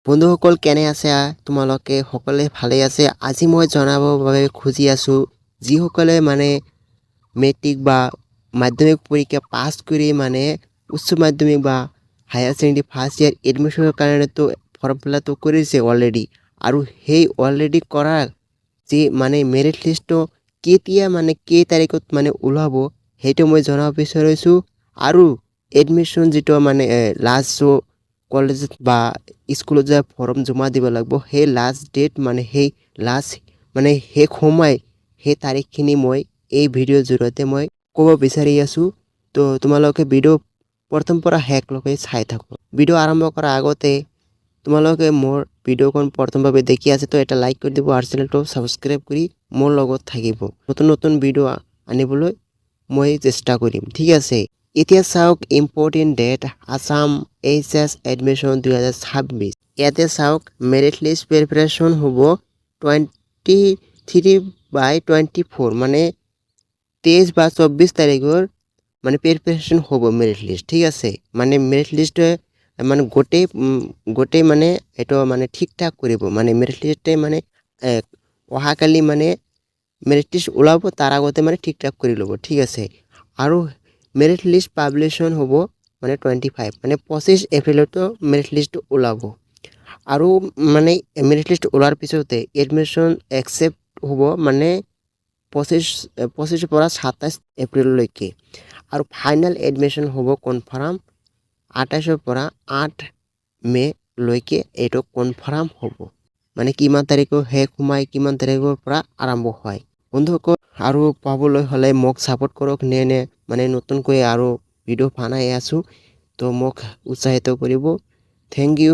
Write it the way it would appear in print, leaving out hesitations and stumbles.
বন্ধুসকল কেনে আছে তোমালোকে সকলে ভালে আছে আজি মই জনাব বাবে খুজি আছো যিসকলে মানে মেট্ৰিক বা মাধ্যমিক পৰীক্ষা পাছ কৰি মানে উচ্চ মাধ্যমিক বা হায়াৰ সেকেন্ডাৰী ফাৰ্স্ট ইয়াৰ এডমিশনেৰ কাৰণে তো ফৰ্ম ফিল আপ তো কৰিছে অলৰেডি আৰু সেই অলৰেডি কৰাৰ যে মানে মেৰিট লিষ্ট কেতিয়া মানে কেই তাৰিখত মানে ওলাব সেইটো মই জনাব বিচাৰিছো আৰু এডমিশন যেটো মানে লাষ্ট কলেজত বা স্কুলত যে ফর্ম জমা দিব লাগিব সেই লাষ্ট ডেট মানে সেই লাষ্ট মানে শেষ সময় সেই তাৰিখখিনি মই এই ভিডিঅ'ৰ জৰিয়তে মই ক'ব বিচাৰি আছো তো তোমালোকে ভিডিঅ' প্ৰথম পৰা শেষলৈকে চাই থাকো ভিডিঅ' আৰম্ভ কৰাৰ আগতে তোমালোকে মোৰ ভিডিঅ'খন প্ৰথমভাৱে দেখি আছে তো এটা লাইক কৰি দিব আৰু চেনেলটো সাবস্ক্ৰাইব কৰি মোৰ লগত থাকিব নতুন নতুন ভিডিঅ' আনিবলৈ মই চেষ্টা কৰিম ঠিক আছে এতিয়া চাওক important date Assam HS admission 2026 ইয়াতে চাওক মেৰিট লিষ্ট প্ৰিপাৰেচন হ'ব 23/24 মানে 23 বা 24 তাৰিখৰ মানে প্ৰিপাৰেচন হ'ব মেৰিট লিষ্ট ঠিক আছে মানে মেৰিট লিষ্ট মানে গোটেই মানে এটো মানে ঠিক ঠাক কৰিব মানে মেৰিট লিষ্টে মানে অহাকালি মানে মেৰিট লিষ্ট ওলাব তাৰ আগতে মানে ঠিক ঠাক কৰি ল'ব ঠিক আছে আৰু মেৰিট লিষ্ট পাবলিশ্যন হ'ব মানে 25 মানে 25 এপ্ৰিলতো মেৰিট লিষ্ট ওলাব আৰু মানে মেৰিট লিষ্ট ওলাৰ পিছতে এডমিশন একসেপ্ট হ'ব মানে 25 পৰা 27 এপ্ৰিললৈকে আৰু ফাইনাল এডমিশন হ'ব কনফাৰ্ম 28 পৰা 8 মে লৈকে এটো কনফাৰ্ম হ'ব মানে কিমান তাৰিখৰ শেষ সময় কিমান তাৰিখৰ পৰা আৰম্ভ হয় বন্ধুসকল আৰু পাবলৈ হলে মোক সাপোৰ্ট কৰক নে মানে নতুনকৈ আৰু ভিডিঅ' বনাই আছো তো মোক উৎসাহিত কৰিব থ্যাংক ইউ